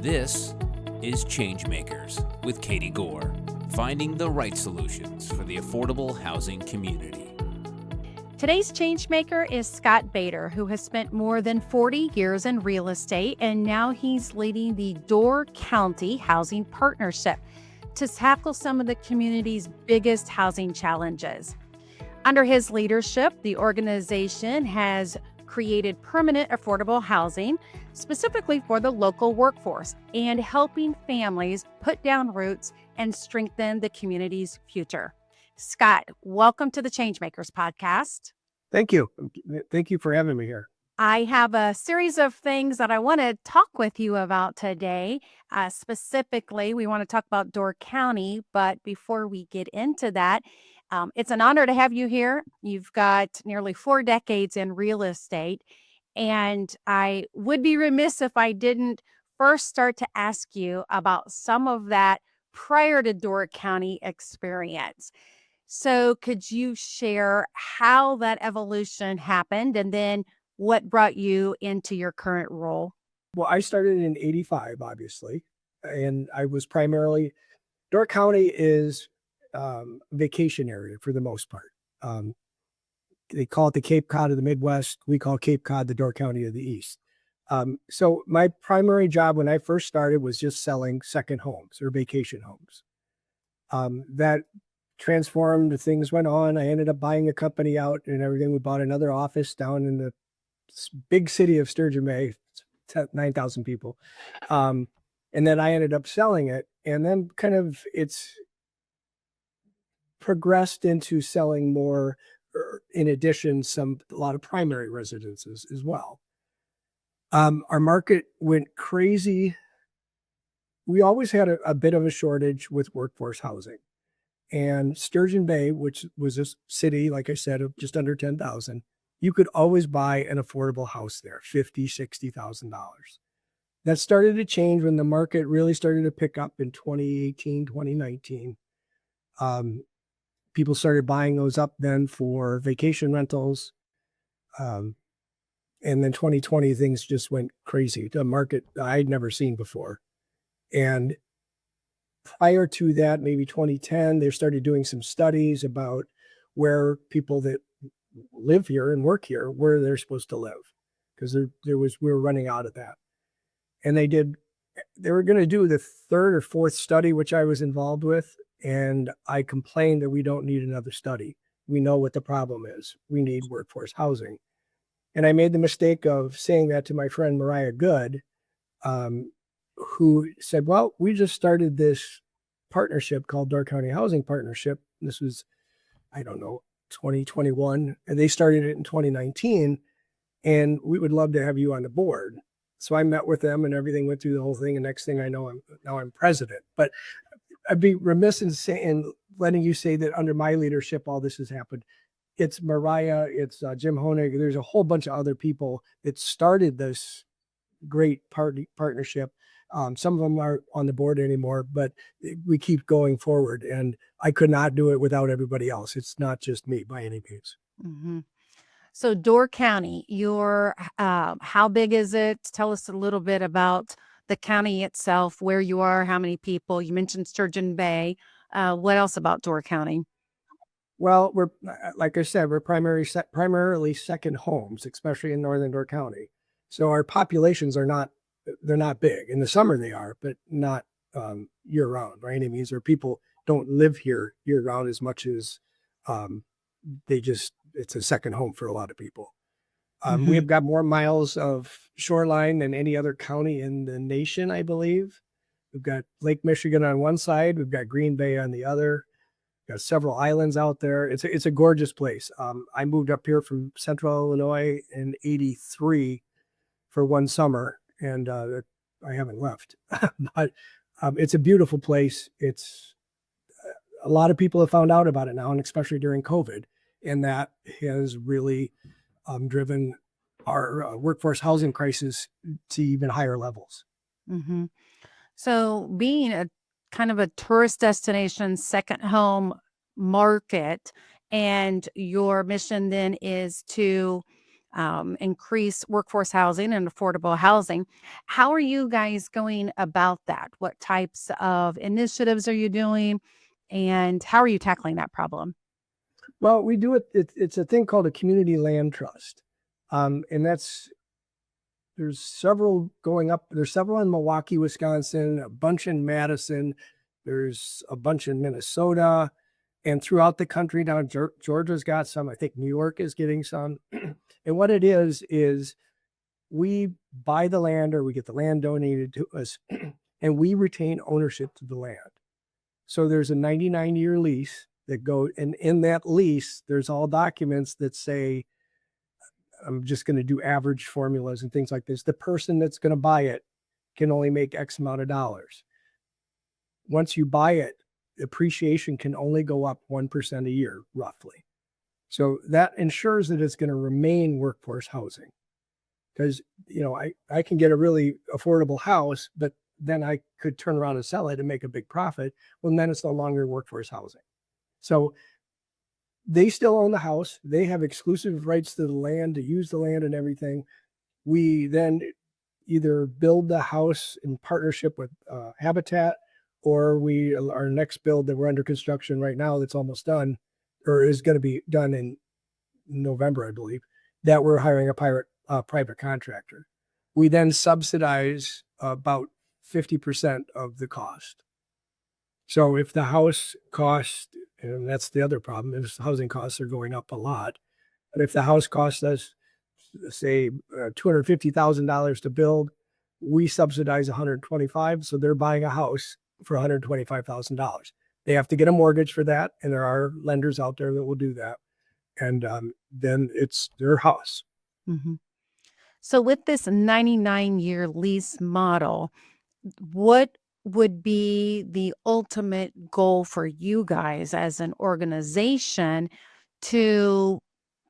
This is ChangeMakers with Katie Goar, finding the right solutions for the affordable housing community. Today's changemaker is Scott Bader, who has spent more than 40 years in real estate, and now he's leading the Door County Housing Partnership to tackle some of the community's biggest housing challenges. Under his leadership, the organization has created permanent affordable housing specifically for the local workforce and helping families put down roots and strengthen the community's future. Scott, welcome to the Changemakers podcast. Thank you. Thank you for having me here. I have a series of things that I want to talk with you about today. Specifically, we want to talk about Door County, but before we get into that, it's an honor to have you here. You've got nearly 4 decades in real estate, and I would be remiss if I didn't first start to ask you about some of that prior to Door County experience. So could you share how that evolution happened and then what brought you into your current role? Well, I started in 85, obviously, and I was primarily, Door County is vacation area for the most part. They call it the Cape Cod of the Midwest. We call Cape Cod the Door County of the East. So my primary job when I first started was just selling second homes or vacation homes. That transformed, things went on. I ended up buying a company out and everything. We bought another office down in the big city of Sturgeon Bay, 9,000 people. And then I ended up selling it. And then kind of it's progressed into selling more, in addition, a lot of primary residences as well. Our market went crazy. We always had a bit of a shortage with workforce housing. And Sturgeon Bay, which was a city, like I said, of just under 10,000, you could always buy an affordable house there, $50,000, $60,000. That started to change when the market really started to pick up in 2018, 2019. People started buying those up then for vacation rentals. And then 2020, things just went crazy. The market I'd never seen before. And prior to that, maybe 2010, they started doing some studies about where people that live here and work here, where they're supposed to live, because we were running out of that. And they were going to do the third or fourth study, which I was involved with. And I complained that we don't need another study. We know what the problem is. We need workforce housing. And I made the mistake of saying that to my friend Mariah Good, who said, well, we just started this partnership called Door County Housing Partnership. This was, 2021, and they started it in 2019, and we would love to have you on the board. So I met with them and everything went through the whole thing. And next thing I know, I'm president. But I'd be remiss in letting you say that under my leadership, all this has happened. It's Mariah, it's Jim Honig. There's a whole bunch of other people that started this great partnership. Some of them aren't on the board anymore, but we keep going forward. And I could not do it without everybody else. It's not just me by any means. Mm-hmm. So Door County, how big is it? Tell us a little bit about the county itself, where you are, how many people. You mentioned Sturgeon Bay. What else about Door County? Well, we're, like I said, we're primarily second homes, especially in northern Door County. So our populations they're not big. In the summer they are, but not year round by any means. Or people don't live here year round as much as it's a second home for a lot of people. Mm-hmm. We have got more miles of shoreline than any other county in the nation, I believe. We've got Lake Michigan on one side. We've got Green Bay on the other. We've got several islands out there. It's a gorgeous place. I moved up here from Central Illinois in 83 for one summer, and I haven't left. But it's a beautiful place. It's a lot of people have found out about it now, and especially during COVID, and that has really driven our workforce housing crisis to even higher levels. Mm-hmm. So being a kind of a tourist destination, second home market, and your mission then is to increase workforce housing and affordable housing. How are you guys going about that? What types of initiatives are you doing? And how are you tackling that problem? Well, we do it. It's a thing called a community land trust, and there's several going up. There's several in Milwaukee, Wisconsin, a bunch in Madison. There's a bunch in Minnesota, and throughout the country now. Georgia's got some. I think New York is getting some. And what it is we buy the land or we get the land donated to us, and we retain ownership to the land. So there's a 99-year lease that go, and in that lease, there's all documents that say, I'm just going to do average formulas and things like this. The person that's going to buy it can only make X amount of dollars. Once you buy it, appreciation can only go up 1% a year, roughly. So that ensures that it's going to remain workforce housing. Because, I can get a really affordable house, but then I could turn around and sell it and make a big profit. Well, then it's no longer workforce housing. So they still own the house. They have exclusive rights to the land, to use the land and everything. We then either build the house in partnership with Habitat, or our next build that we're under construction right now that's almost done, or is going to be done in November, I believe, that we're hiring a private contractor. We then subsidize about 50% of the cost. So if the house cost, and that's the other problem, is housing costs are going up a lot. But if the house costs us, say, $250,000 to build, we subsidize $125,000. So they're buying a house for $125,000. They have to get a mortgage for that, and there are lenders out there that will do that. And then it's their house. Mm-hmm. So with this 99-year lease model, what would be the ultimate goal for you guys as an organization to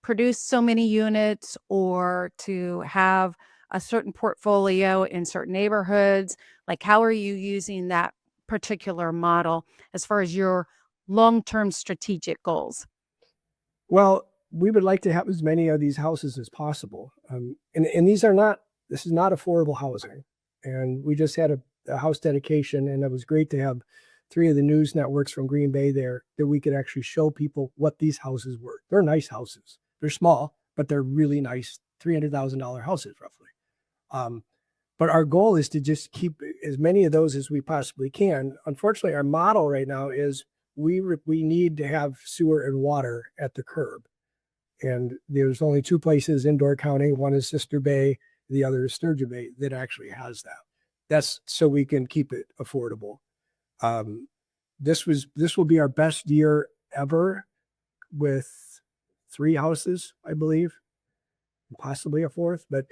produce so many units or to have a certain portfolio in certain neighborhoods? Like, how are you using that particular model as far as your long-term strategic goals? Well, we would like to have as many of these houses as possible. And this is not affordable housing. And we just had a house dedication, and it was great to have 3 of the news networks from Green Bay there that we could actually show people what these houses were. They're nice houses. They're small, but they're really nice, $300,000 houses roughly. But our goal is to just keep as many of those as we possibly can. Unfortunately, our model right now is we need to have sewer and water at the curb. And there's only 2 places in Door County. One is Sister Bay, the other is Sturgeon Bay, that actually has that. That's so we can keep it affordable. This will be our best year ever with 3 houses, I believe, possibly a 4th, but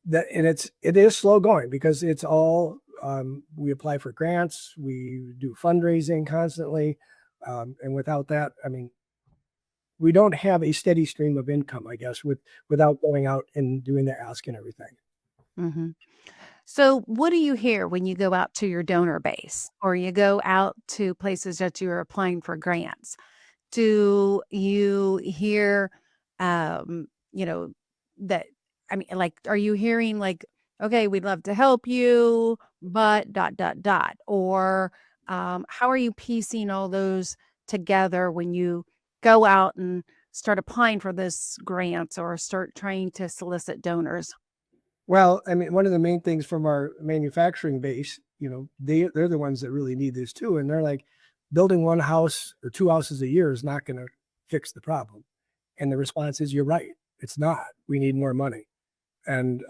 it is slow going because it's all, we apply for grants, we do fundraising constantly. And without that, we don't have a steady stream of income, I guess, without going out and doing the ask and everything. Mm-hmm. So what do you hear when you go out to your donor base or you go out to places that you're applying for grants? Do you hear, um, you know, that, like, are you hearing like, okay, we'd love to help you, but ... Or how are you piecing all those together when you go out and start applying for this grants or start trying to solicit donors? Well, one of the main things from our manufacturing base, they're the ones that really need this too. And they're like, building 1 house or 2 houses a year is not going to fix the problem. And the response is, you're right. It's not. We need more money. And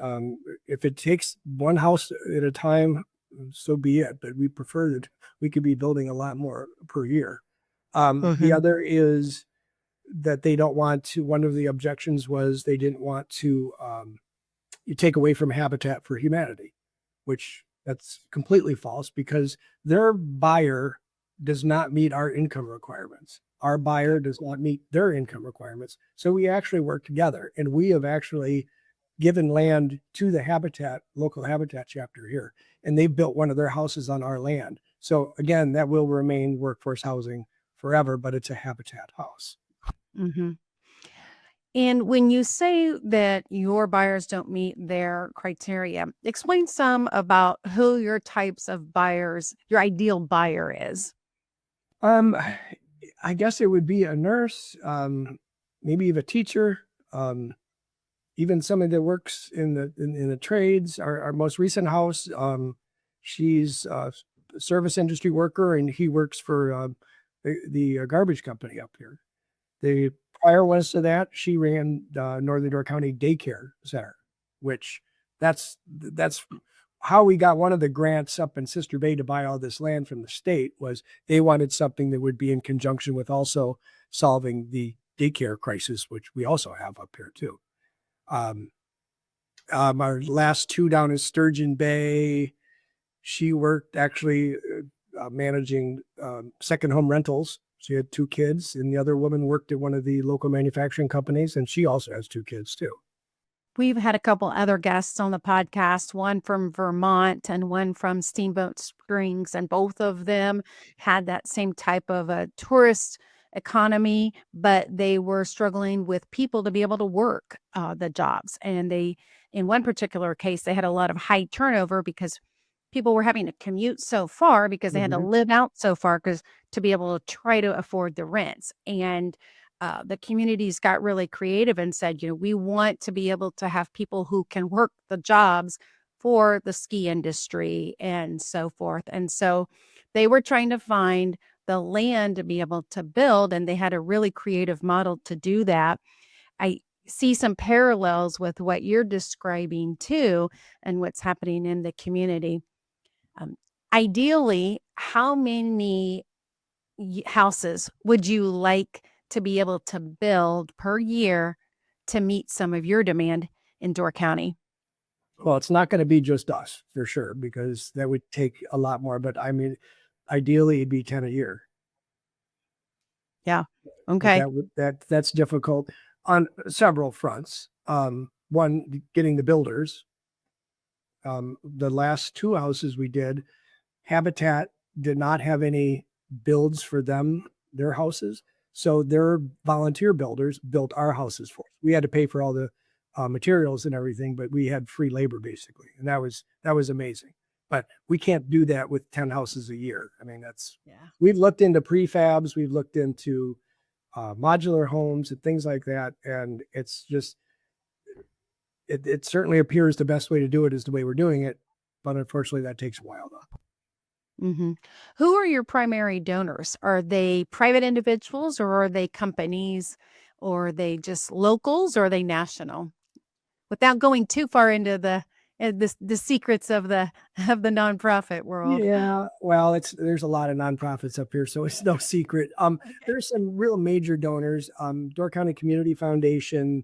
if it takes 1 house at a time, so be it. But we prefer that we could be building a lot more per year. The other is that they don't want to, one of the objections was they didn't want to you take away from Habitat for Humanity, which that's completely false because their buyer does not meet our income requirements. Our buyer does not meet their income requirements. So we actually work together, and we have actually given land to the local Habitat chapter here, and they've built one of their houses on our land. So again, that will remain workforce housing forever, but it's a Habitat house. Mm-hmm. And when you say that your buyers don't meet their criteria, explain some about who your types of buyers, your ideal buyer is. Um, I guess it would be a nurse, maybe even a teacher, even somebody that works in the trades. Our most recent house, she's a service industry worker, and he works for the garbage company up here. The prior ones to that, she ran Northern Door County Daycare Center, which that's how we got one of the grants up in Sister Bay to buy all this land from the state. Was they wanted something that would be in conjunction with also solving the daycare crisis, which we also have up here too. Um, our last two down in Sturgeon Bay, she worked actually managing second home rentals. She had two kids, and the other woman worked at one of the local manufacturing companies, and she also has two kids too. We've had a couple other guests on the podcast, one from Vermont and one from Steamboat Springs, and both of them had that same type of a tourist economy, but they were struggling with people to be able to work the jobs. And they, in one particular case, they had a lot of high turnover because people were having to commute so far because they had to Mhm. live out so far because to be able to try to afford the rents. And the communities got really creative and said, we want to be able to have people who can work the jobs for the ski industry and so forth. And so they were trying to find the land to be able to build, and they had a really creative model to do that. I see some parallels with what you're describing too, and what's happening in the community. Um, Ideally, how many houses would you like to be able to build per year to meet some of your demand in Door County? Well, it's not going to be just us for sure, because that would take a lot more. But I mean, ideally, it'd be 10 a year. Yeah. But Okay. that's difficult on several fronts. One, getting the builders. The last two houses we did, Habitat did not have any builds for them, their houses. So their volunteer builders built our houses for us. We had to pay for all the materials and everything, but we had free labor basically. And that was amazing. But we can't do that with 10 houses a year. I mean, Yeah. we've looked into prefabs, we've looked into modular homes and things like that. And it's just, it certainly appears the best way to do it is the way we're doing it. But unfortunately, that takes a while though. Who are your primary donors? Are they private individuals or are they companies or are they just locals or are they national? Without going too far into the secrets of the of the nonprofit world. Yeah, well, there's a lot of nonprofits up here, so it's no secret. Okay. There's some real major donors. Door County Community Foundation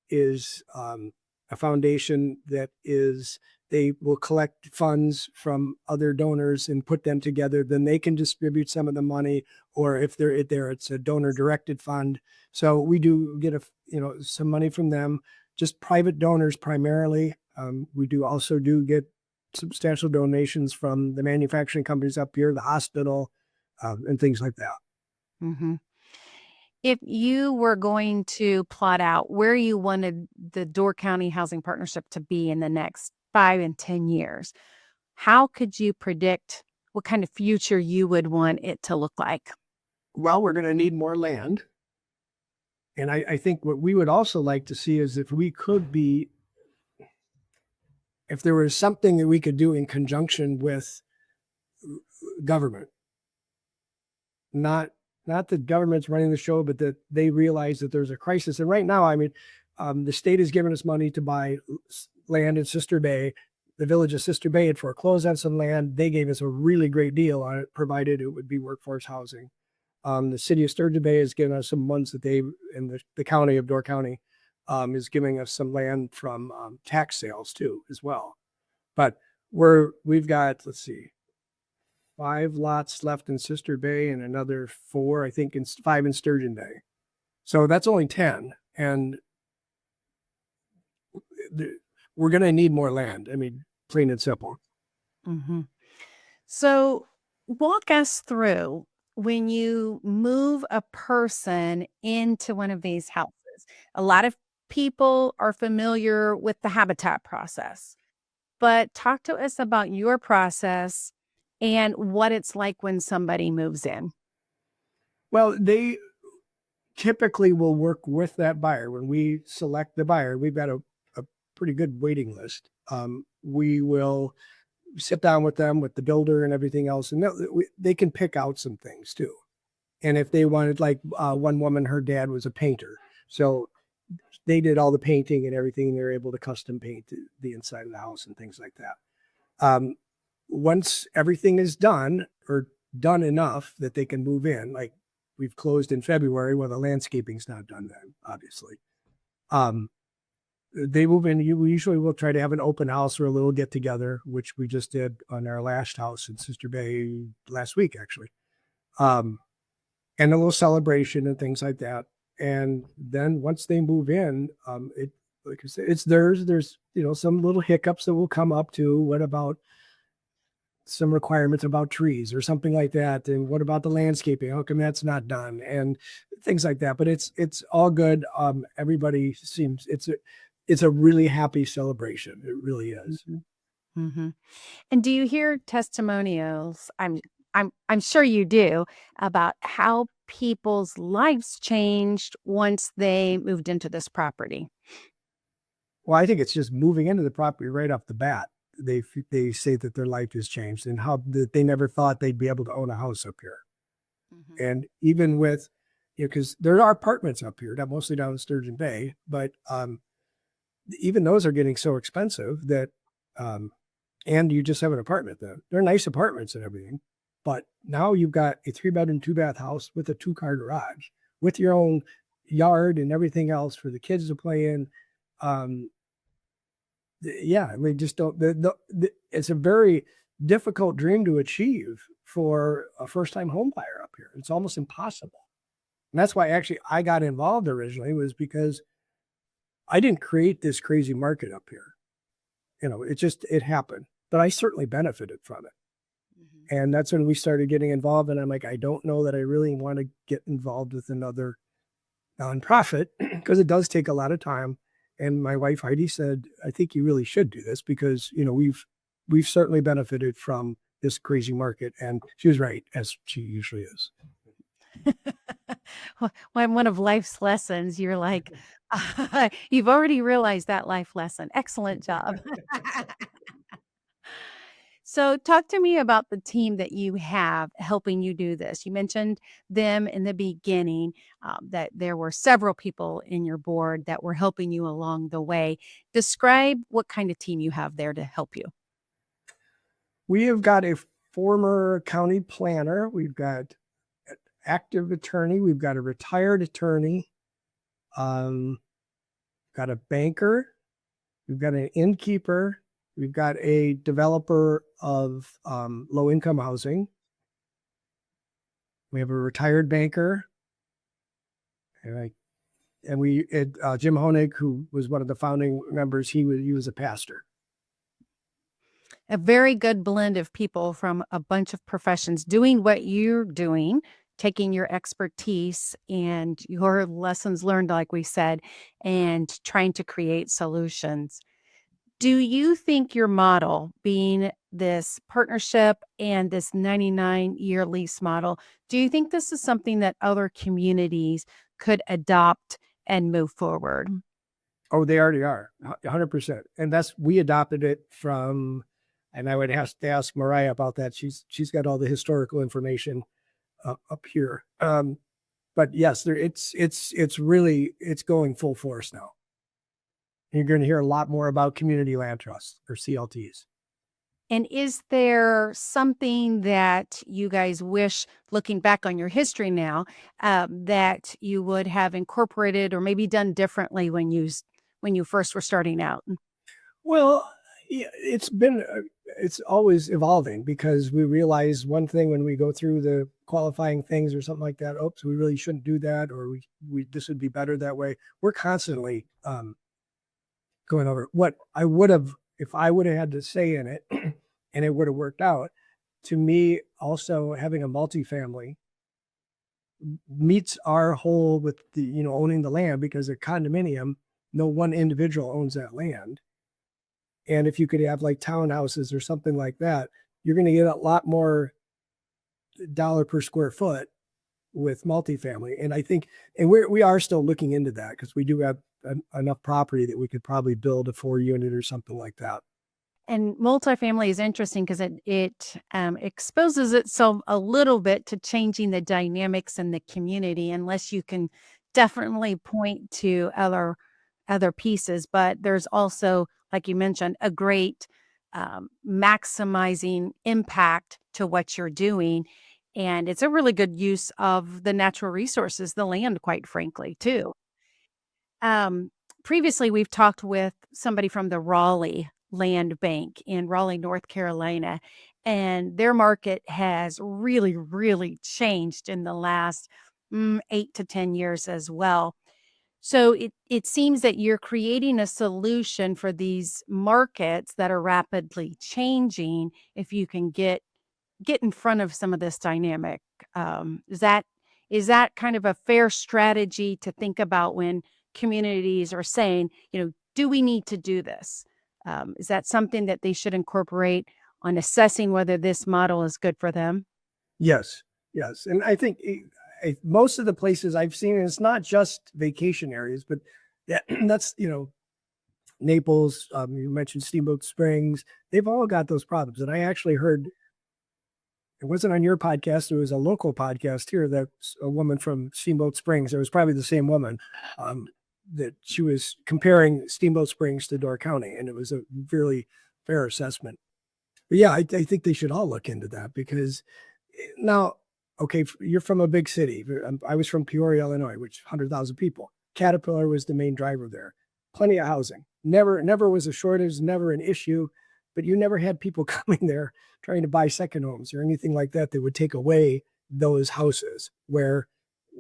is a foundation that is they will collect funds from other donors and put them together. Then they can distribute some of the money, or if they're there, it's a donor directed fund. So we do get some money from them. Just private donors primarily. We do also do get substantial donations from the manufacturing companies up here, the hospital, and things like that. Mhm. If you were going to plot out where you wanted the Door County Housing Partnership to be in the next 5 and 10 years, how could you predict what kind of future you would want it to look like? Well, we're going to need more land. And I think what we would also like to see is if there was something that we could do in conjunction with government, not the government's running the show, but that they realize that there's a crisis. And right now, I mean, the state has given us money to buy land in Sister Bay. The village of Sister Bay had foreclosed on some land. They gave us a really great deal on it, provided it would be workforce housing. The city of Sturgeon Bay has given us some ones that the county of Door County is giving us some land from tax sales too, as well. But we've got, let's see, 5 lots left in Sister Bay and another 4, I think, 5 in Sturgeon Bay. So that's only 10. And we're going to need more land. I mean, plain and simple. Mhm. So, walk us through when you move a person into one of these houses. is. A lot of people are familiar with the habitat process, but talk to us about your process and what it's like when somebody moves in. Well, they typically will work with that buyer. When we select the buyer, we've got a pretty good waiting list. We will sit down with them, with the builder and everything else, and they can pick out some things too. And if they wanted, like one woman, her dad was a painter, so they did all the painting and everything. They're able to custom paint the inside of the house and things like that. Once everything is done, or done enough that they can move in, like we've closed in February, well, the landscaping's not done then, obviously. They move in. We usually will try to have an open house or a little get together, which we just did on our last house in Sister Bay last week, actually. And a little celebration and things like that. And then once they move in, like I said, it's theirs. There's, some little hiccups that will come up to, what about some requirements about trees or something like that? And what about the landscaping? How come that's not done? And things like that. But it's all good. Everybody seems, it's a really happy celebration. It really is. Mhm. And do you hear testimonials? I'm sure you do, about how people's lives changed once they moved into this property. Well, I think it's just moving into the property right off the bat. They say that their life has changed, and how that they never thought they'd be able to own a house up here. Mhm. And even with, because there are apartments up here, not mostly down in Sturgeon Bay, but even those are getting so expensive that, and you just have an apartment then. They're nice apartments and everything, but now you've got a 3-bedroom, 2-bath house with a 2-car garage, with your own yard and everything else for the kids to play in. Yeah, we just don't. It's a very difficult dream to achieve for a first-time home buyer up here. It's almost impossible. And that's why actually I got involved originally, was because I didn't create this crazy market up here. It happened, but I certainly benefited from it. Mhm. And that's when we started getting involved. And I'm like, I don't know that I really want to get involved with another nonprofit, because it does take a lot of time. And my wife Heidi said, I think you really should do this, because we've certainly benefited from this crazy market. And she was right, as she usually is. When one of life's lessons, you're like, you've already realized that life lesson. Excellent job. So, talk to me about the team that you have helping you do this. You mentioned them in the beginning, that there were several people in your board that were helping you along the way. Describe what kind of team you have there to help you. We have got a former county planner. We've got an active attorney. We've got a retired attorney. Um, got a banker. We've got an innkeeper. We've got a developer of low-income housing. We have a retired banker. And we had Jim Honig, who was one of the founding members. He was a pastor. A very good blend of people from a bunch of professions doing what you're doing, taking your expertise and your lessons learned, like we said, and trying to create solutions. Do you think your model, being this partnership and this 99-year lease model, do you think this is something that other communities could adopt and move forward? Oh, they already are, 100%. And we adopted it from, and I would have to ask Mariah about that. She's got all the historical information up here. But yes, it's really going full force now. You're going to hear a lot more about community land trusts, or CLTs. And is there something that you guys wish, looking back on your history now, that you would have incorporated or maybe done differently when you first were starting out? Well, yeah, it's always evolving, because we realize one thing when we go through the qualifying things or something like that. Oops, we really shouldn't do that, or this would be better that way. We're constantly going over what I would have, if I would have had to say in it, and it would have worked out. To me, also having a multifamily meets our whole with the, owning the land, because a condominium, no one individual owns that land. And if you could have like townhouses or something like that, you're going to get a lot more dollar per square foot with multifamily. And I think, and we are still looking into that, because we do have enough property that we could probably build a 4-unit or something like that. And multifamily is interesting because it exposes itself a little bit to changing the dynamics in the community, unless you can definitely point to other pieces. But there's also, like you mentioned, a great maximizing impact to what you're doing. And it's a really good use of the natural resources, the land, quite frankly, too. Um, Previously, we've talked with somebody from the Raleigh Land Bank in Raleigh, North Carolina, and their market has really, really changed in the last 8 to 10 years as well. So it seems that you're creating a solution for these markets that are rapidly changing if you can get in front of some of this dynamic. Is that kind of a fair strategy to think about when communities are saying, do we need to do this? Is that something that they should incorporate on assessing whether this model is good for them? Yes. Yes. And I think most of the places I've seen, and it's not just vacation areas, but that's, Naples, you mentioned Steamboat Springs, they've all got those problems. And I actually heard, it wasn't on your podcast, it was a local podcast here, that's a woman from Steamboat Springs. It was probably the same woman, that she was comparing Steamboat Springs to Door County, and it was a really fair assessment. But yeah, I think they should all look into that, because now, okay, you're from a big city. I was from Peoria, Illinois, which 100,000 people. Caterpillar was the main driver there. Plenty of housing. Never was a shortage, never an issue, but you never had people coming there trying to buy second homes or anything like that that would take away those houses, where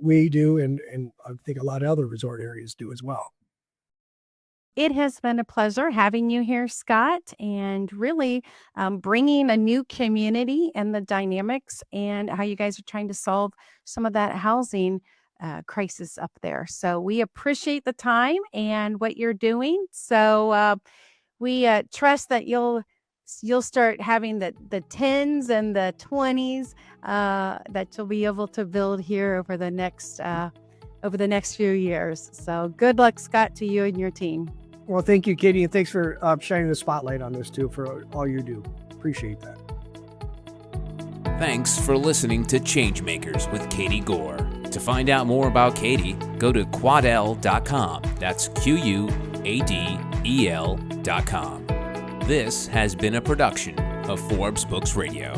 we do, and I think a lot of other resort areas do as well. It has been a pleasure having you here, Scott, and really bringing a new community and the dynamics and how you guys are trying to solve some of that housing crisis up there. So we appreciate the time and what you're doing. So we trust that you'll start having the 10s and the 20s that you'll be able to build here over the next few years. So good luck, Scott, to you and your team. Well, thank you, Katie, and thanks for shining the spotlight on this too, for all you do. Appreciate that. Thanks for listening to ChangeMakers with Katie Goar. To find out more about Katie, go to quadel.com. That's QUADEL.com. This has been a production of Forbes Books Radio.